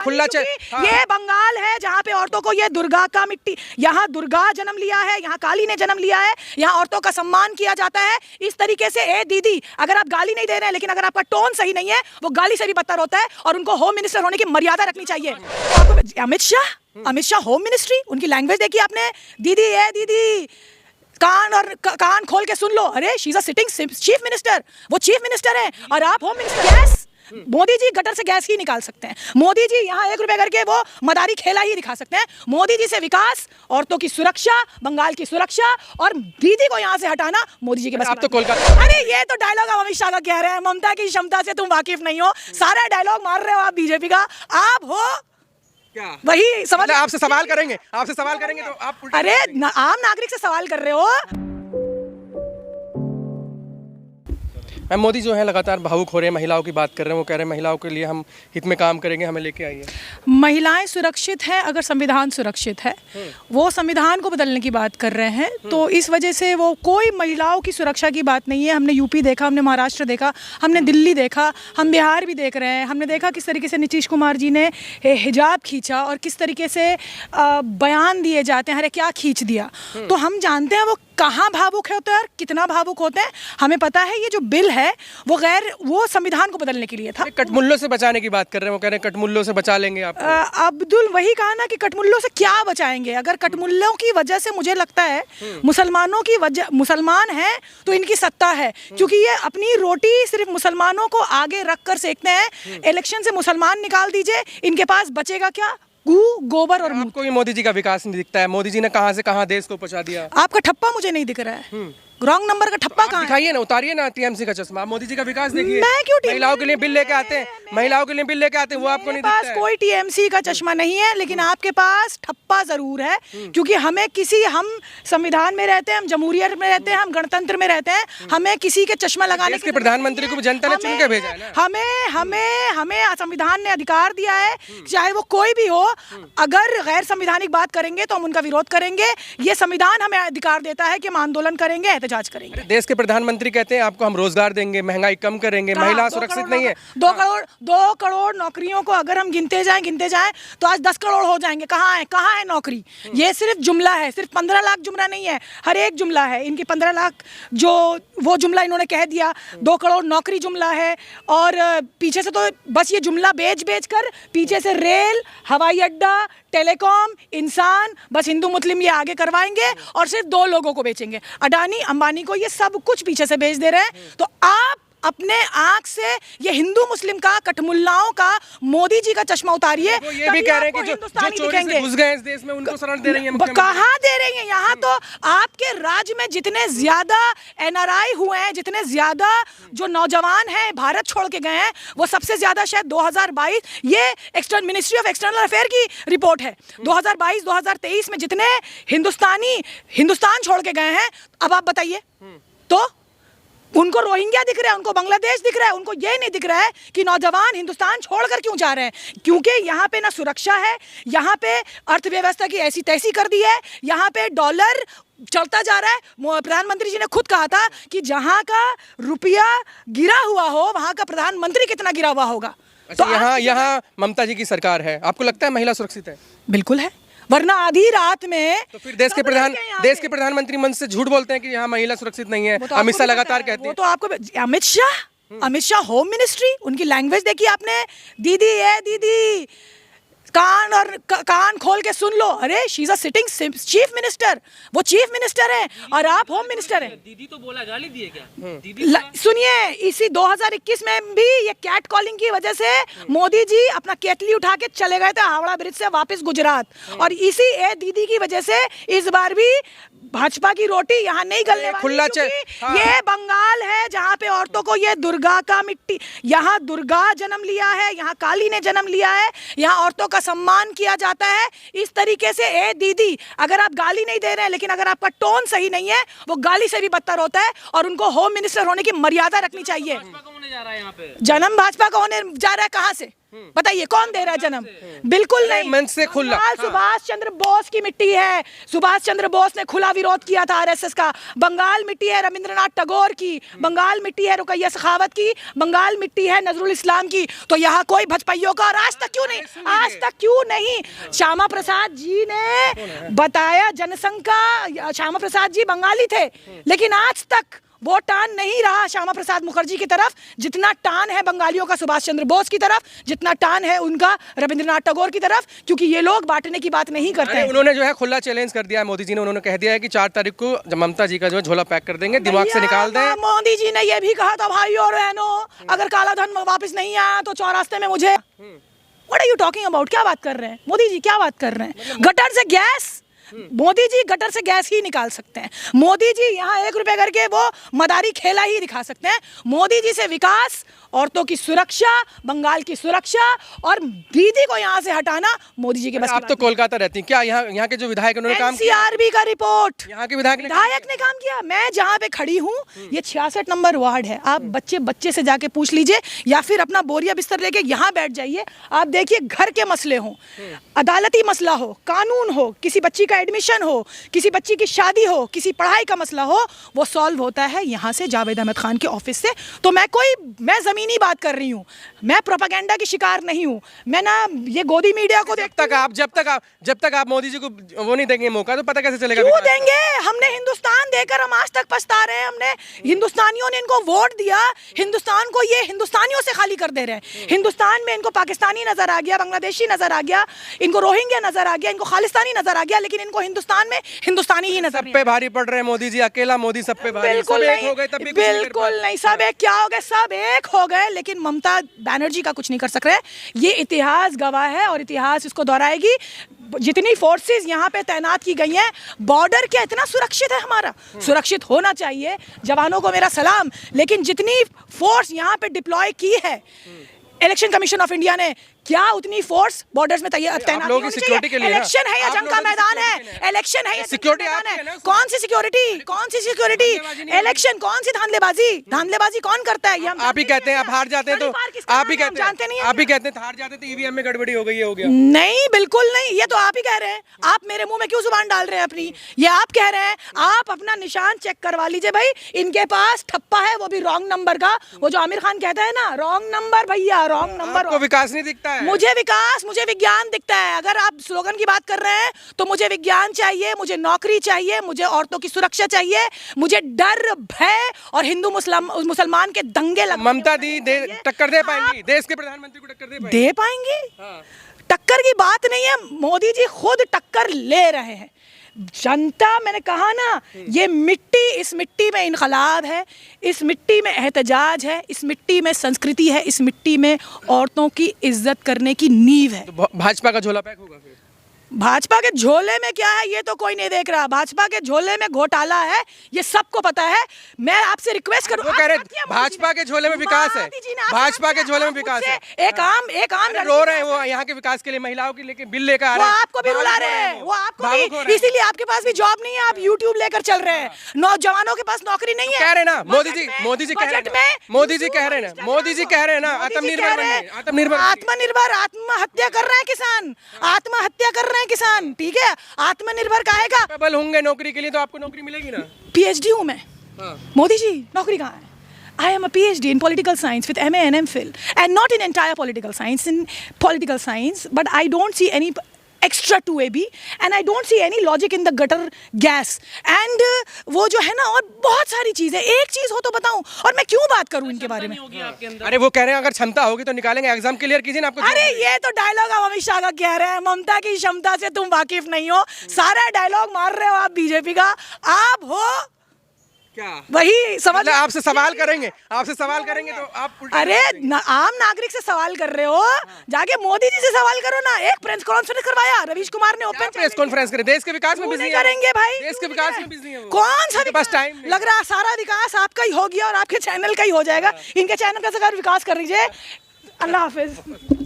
खुला ये बंगाल है जहाँ पे औरतों को ये दुर्गा का मिट्टी, यहाँ दुर्गा जन्म लिया है, यहाँ काली ने जन्म लिया है, यहाँ औरतों का सम्मान किया जाता है इस तरीके से। ए दीदी, अगर आप गाली नहीं दे रहे हैं लेकिन अगर आपका टोन सही नहीं है, वो गाली से भी बदतर होता है और उनको होम मिनिस्टर होने की मर्यादा रखनी चाहिए। अमित शाह होम मिनिस्ट्री, उनकी लैंग्वेज देखी आपने? दीदी है दीदी, कान खोल के सुन लो। अरे she is a sitting chief minister, वो चीफ मिनिस्टर है और आप home minister. Gas, Modi ji gutter से गैस ही निकाल सकते हैं। मोदी जी यहाँ 1 रुपए करके वो मदारी खेला ही दिखा सकते हैं। मोदी जी से विकास, औरतों की सुरक्षा, बंगाल की सुरक्षा और दीदी को यहाँ से हटाना मोदी जी के बस। आप तो कोलकाता, अरे ये तो डायलॉग आप अमित शाह का कह रहे हैं। ममता की क्षमता से तुम वाकिफ नहीं हो, सारा डायलॉग मार रहे हो आप बीजेपी का। आप हो क्या वही समझ, आपसे सवाल करेंगे, आपसे सवाल करेंगे तो आप अरे आम नागरिक से सवाल कर रहे हो। मैम, मोदी जो है लगातार भावुक हो रहे हैं, महिलाओं की बात कर रहे हैं। वो कह रहे हैं महिलाओं के लिए हम हित में काम करेंगे, हमें लेके आइए। महिलाएं सुरक्षित हैं अगर संविधान सुरक्षित है। वो संविधान को बदलने की बात कर रहे हैं, तो इस वजह से वो कोई महिलाओं की सुरक्षा की बात नहीं है। हमने यूपी देखा, हमने महाराष्ट्र देखा, हमने दिल्ली देखा, हम बिहार भी देख रहे हैं। हमने देखा किस तरीके से नीतीश कुमार जी ने हिजाब खींचा और किस तरीके से बयान दिए जाते हैं। अरे क्या खींच दिया, तो हम जानते हैं वो कहाँ भावुक होते हैं और कितना भावुक होते हैं। हमें पता है ये जो बिल है वो संविधान को बदलने के लिए था। कटमुल्लों से बचाने की बात कर रहे हैं, वो कह रहे हैं कटमुल्लों से बचा लेंगे आप। अब्दुल वही कहा ना कि कटमुल्लों से क्या बचाएंगे। अगर कटमुल्लों की वजह से, मुझे लगता है मुसलमानों की वजह, मुसलमान है तो इनकी सत्ता है, क्योंकि ये अपनी रोटी सिर्फ मुसलमानों को आगे रख कर सेकते हैं। इलेक्शन से मुसलमान निकाल दीजिए, इनके पास बचेगा क्या? गोबर और आपको भी मोदी जी का विकास नहीं दिखता है? मोदी जी ने कहां से कहां देश को पहुंचा दिया। आपका ठप्पा मुझे नहीं दिख रहा है, रॉन्ग नंबर का ठप्पा कहाँ है? दिखाइए ना, उतारिए ना टीएमसी का चश्मा। मोदी जी का विकास देखिए। मैं क्यों महिलाओं के लिए बिल लेके आते हैं, महिलाओं के लिए बिल लेके आते हैं, वो आपको नहीं दिखता है। कोई टीएमसी का चश्मा नहीं है, लेकिन आपके पास ठप्पा जरूर है, क्योंकि हम संविधान में रहते हैं, हम जमहूरियत में रहते हैं, हम गणतंत्र में रहते हैं। हमें किसी के चश्मा लगाने के प्रधानमंत्री को जनता ने चुन के भेजा है ना। हमें संविधान ने अधिकार दिया है, चाहे वो कोई भी हो। अगर गैर संविधानिक बात करेंगे तो हम उनका विरोध करेंगे। ये संविधान हमें अधिकार देता है कि हम आंदोलन करेंगे, एहतजाज करेंगे। देश के प्रधानमंत्री कहते हैं आपको हम रोजगार देंगे, महंगाई कम करेंगे, महिला सुरक्षित नहीं है। 2 करोड़ नौकरियों को अगर हम गिनते जाएं तो आज 10 करोड़ हो जाएंगे। कहाँ है नौकरी? ये सिर्फ जुमला है, सिर्फ 15 लाख जुमला नहीं है, हर एक जुमला है। इनकी 15 लाख जो वो जुमला इन्होंने कह दिया, 2 करोड़ नौकरी जुमला है। और पीछे से तो बस ये जुमला बेच कर पीछे से रेल, हवाई अड्डा, टेलीकॉम, इंसान, बस हिंदू मुस्लिम ये आगे करवाएंगे और सिर्फ 2 लोगों को बेचेंगे, अडानी अंबानी को। ये सब कुछ पीछे से बेच दे रहे हैं। तो आप अपने आंख से ये हिंदू मुस्लिम का, कटमुल्लाओं का, मोदी जी का चश्मा उतारिए। ये भी कह रहे हैं कि जो चोरी से घुस गए इस देश में उनको शरण दे रही है। कहाँ दे रही है? यहाँ तो आपके राज्य में जितने ज्यादा एनआरआई हुए हैं, जितने ज्यादा जो नौजवान हैं भारत छोड़ के गए हैं, वो सबसे ज्यादा शायद 2022, ये मिनिस्ट्री ऑफ एक्सटर्नल अफेयर की रिपोर्ट है, 2022-2023 में जितने हिंदुस्तान छोड़ के गए हैं। अब आप बताइए, तो उनको रोहिंग्या दिख रहा है, उनको बांग्लादेश दिख रहा है, उनको ये नहीं दिख रहा है कि नौजवान हिंदुस्तान छोड़कर क्यों जा रहे हैं? क्योंकि यहाँ पे ना सुरक्षा है, यहाँ पे अर्थव्यवस्था की ऐसी तैसी कर दी है, यहाँ पे डॉलर चलता जा रहा है। प्रधानमंत्री जी ने खुद कहा था कि जहाँ का रुपया गिरा हुआ हो, वहाँ का प्रधानमंत्री कितना गिरा हुआ होगा। तो यहाँ ममता जी की सरकार है, आपको लगता है महिला सुरक्षित है? बिल्कुल है, वरना आधी रात में तो फिर देश के प्रधानमंत्री मंच से झूठ बोलते हैं कि यहाँ महिला सुरक्षित नहीं है। तो अमित शाह लगातार कहते हैं। तो आपको अमित शाह होम मिनिस्ट्री, उनकी लैंग्वेज देखी आपने? दीदी है दीदी, कान खोल के सुन लो। अरे she is a sitting chief minister, वो चीफ मिनिस्टर है और आप होम मिनिस्टर हैं। दीदी तो बोला, गाली दिए क्या? सुनिए, इसी 2021 में भी ये कैट कॉलिंग की वजह से मोदी जी अपना केतली उठा के चले गए थे हावड़ा ब्रिज से वापस गुजरात, और इसी दीदी की वजह से इस बार भी भाजपा की रोटी यहाँ नहीं गलने वाली। खुला ये बंगाल है जहाँ पे औरतों को ये दुर्गा का मिट्टी, यहाँ दुर्गा जन्म लिया है, यहाँ काली ने जन्म लिया है, यहाँ औरतों का सम्मान किया जाता है इस तरीके से। ए दीदी, अगर आप गाली नहीं दे रहे हैं लेकिन अगर आपका टोन सही नहीं है, वो गाली से भी बदतर होता है और उनको होम मिनिस्टर होने की मर्यादा रखनी चाहिए। जा रहा है यहाँ पे? जन्म भाजपा का होने जा रहा है कहाँ से? बताइए कौन दे रहा है जन्म? बिल्कुल नहीं। मन से खुला। बंगाल सुभाष चंद्र बोस की मिट्टी है। सुभाष चंद्र बोस ने खुला विरोध किया था आरएसएस का। बंगाल मिट्टी है रविंद्रनाथ टैगोर की, बंगाल मिट्टी है रुकैया सखावत की, बंगाल मिट्टी है नजरुल इस्लाम की। तो यहाँ कोई भजपइयों का, और आज तक क्यों नहीं श्यामा प्रसाद जी ने बताया, जनसंघ का श्यामा प्रसाद जी बंगाली थे, लेकिन आज तक वो टान नहीं रहा श्यामा प्रसाद मुखर्जी की तरफ जितना टान है बंगालियों का सुभाष चंद्र बोस की तरफ, जितना टान है उनका रविंद्रनाथ टैगोर की तरफ, क्योंकि ये लोग बांटने की बात नहीं करते हैं। उन्होंने जो है खुला चैलेंज कर दिया है मोदी जी ने। उन्होंने कह दिया है कि 4 तारीख को ममता जी का जो है झोला पैक कर देंगे, दिमाग से निकाल दें। मोदी जी ने ये भी कहा था भाइयों और बहनों, अगर काला धन वापस नहीं आया तो चौरास्ते में मुझे। What are you talking about? क्या बात कर रहे हैं मोदी जी, क्या बात कर रहे हैं? गटर से गैस, मोदी जी गटर से गैस ही निकाल सकते हैं। मोदी जी यहाँ 1 रुपए करके वो मदारी खेला ही दिखा सकते हैं। मोदी जी से विकास, औरतों की सुरक्षा, बंगाल की सुरक्षा और दीदी को यहाँ से हटाना मोदी जी के बस। आप तो कोलकाता रहती हैं, क्या यहाँ के जो विधायक उन्होंने काम किया? एनसीआरबी का रिपोर्ट, यहाँ के विधायक ने काम किया। मैं जहाँ पे खड़ी हूँ ये 66 नंबर वार्ड है। आप बच्चे से जाके पूछ लीजिए, या फिर अपना बोरिया बिस्तर लेके यहाँ बैठ जाइए। आप देखिए, घर के मसले हो, अदालती मसला हो, कानून हो, किसी बच्ची का एडमिशन हो, किसी बच्ची की शादी हो, किसी पढ़ाई का मसला हो, वो सॉल्व होता है यहाँ से, जावेद अहमद खान के ऑफिस से। तो मैं जमीनी बात कर रही हूँ, मैं प्रोपेगेंडा की शिकार नहीं हूँ। मैं ना ये गोदी मीडिया को जब तक आप मोदी जी को वो नहीं देंगे मौका, तो पता कैसे चलेगा? क्यों देंगे? हमने हिंदुस्तान देकर हम आज तक पछता रहे हैं। हमने हिंदुस्तानियों ने इनको वोट दिया, हिंदुस्तान को ये हिंदुस्तानियों से खाली कर दे रहे हैं। हिंदुस्तान में इनको पाकिस्तानी नजर आ गया, बांग्लादेशी नजर आ गया, इनको रोहिंग्या नजर आ गया, इनको खालिस्तानी नजर आ गया, लेकिन इनको हिंदुस्तान में हिंदुस्तानी ही नजर सब पे भारी पड़ रहे हैं मोदी जी। अकेला मोदी सब पे भारी। बिल्कुल सब एक हो गए तब भी कुछ नहीं कर बिल्कुल नहीं। सब एक क्या हो गए? सब एक हो गए, लेकिन ममता बनर्जी का कुछ नहीं कर सक रहे। ये इतिहास गवाह है और इतिहास इसको दोहराएगी। जितनी फोर्सेस यहाँ पे तैनात की गई हैं, बॉर्डर क्या इतना सुरक्षित है? हमारा सुरक्षित होना चाहिए, जवानों को मेरा सलाम, लेकिन जितनी फोर्स यहाँ पे डिप्लॉय की है इलेक्शन कमीशन ऑफ इंडिया ने, क्या उतनी फोर्स बॉर्डर्स में तैनात होनी चाहिए? इलेक्शन है या जंग का मैदान है? इलेक्शन है या सिक्योरिटी है? कौन सी सिक्योरिटी? इलेक्शन कौन सी धांधलेबाजी कौन करता है? आप ही कहते हैं आप हार जाते हैं तो आप ही कहते हैं हार जाते तो ईवीएम में गड़बड़ी हो गई, हो गया। नहीं, बिल्कुल नहीं। ये तो आप ही कह रहे हैं। आप मेरे मुंह में क्यों जुबान डाल रहे हैं अपनी? ये आप कह रहे हैं। आप अपना निशान चेक करवा लीजिए भाई। इनके पास ठप्पा है, वो भी रॉन्ग नंबर का। वो जो आमिर खान कहता है ना, रॉन्ग नंबर भैया, रॉन्ग नंबर। आपको विकास नहीं दिखता है? मुझे विज्ञान दिखता है। अगर आप स्लोगन की बात कर रहे हैं तो मुझे विज्ञान चाहिए, मुझे नौकरी चाहिए, मुझे औरतों की सुरक्षा चाहिए, मुझे डर, भय और हिंदू मुसलमान के दंगे लग। ममता दी टक्कर दे पाएंगी? देश के प्रधानमंत्री को टक्कर दे पाएंगी? टक्कर की बात नहीं है, मोदी जी खुद टक्कर ले रहे हैं। जनता, मैंने कहा ना, ये मिट्टी, इस मिट्टी में इनकलाब है, इस मिट्टी में एहतजाज है, इस मिट्टी में संस्कृति है, इस मिट्टी में औरतों की इज्जत करने की नींव है। तो भाजपा का झोला पैक होगा फिर? भाजपा के झोले में क्या है ये तो कोई नहीं देख रहा। भाजपा के झोले में घोटाला है, ये सबको पता है। मैं आपसे रिक्वेस्ट करूं, वो कह रहे भाजपा के झोले में विकास है, भाजपा के झोले में विकास है। एक आम रो रहे हैं वो यहाँ के विकास के लिए, महिलाओं के लेके बिल लेकर आ रहे हैं। वो आपको भी रुला रहे हैं, वो आपको भी, इसीलिए आपके पास भी जॉब नहीं है, आप यूट्यूब लेकर चल रहे हैं। नौजवानों के पास नौकरी नहीं है। कह रहे ना मोदी जी कह रहे हैं ना आत्मनिर्भर, आत्महत्या कर रहे हैं किसान, आत्महत्या कर रहे हैं किसान। ठीक है, आत्मनिर्भर काहेगा? कैपेबल होंगे नौकरी के लिए तो आपको नौकरी मिलेगी ना। पीएचडी हूं मैं। मोदी जी नौकरी कहाँ है? I am a PhD in political science with MA and MPhil, and not in entire political science, in political science, but I don't see any extra 2AB and I don't see any logic in the gutter gas and वो जो है ना, और बहुत सारी चीजें। एक चीज हो तो बताऊं, और मैं क्यों बात करूं इनके बारे में? अरे वो कह रहे हैं अगर क्षमता होगी तो निकालेंगे, एग्जाम क्लियर कीजिए ना आपको। अरे ये तो डायलॉग आप अमित शाह का कह रहे हैं, ममता की क्षमता से तुम वाकिफ नहीं हो। सारा डायलॉग मार रहे हो आप बीजेपी का। आप हो क्या वही समझ, आपसे सवाल करेंगे तो आप अरे आम नागरिक से सवाल कर रहे हो, जाके मोदी जी से सवाल करो ना। एक प्रेस कॉन्फ्रेंस करवाया रवीश कुमार ने, ओपन प्रेस कॉन्फ्रेंस करे। देश के विकास में बिजी करेंगे भाई, देश के विकास में बिजी है। कौन सा पास टाइम लग रहा है? सारा विकास आपका ही हो गया और आपके चैनल का ही हो जाएगा। इनके चैनल का विकास कर लीजिए। अल्लाह हाफिज।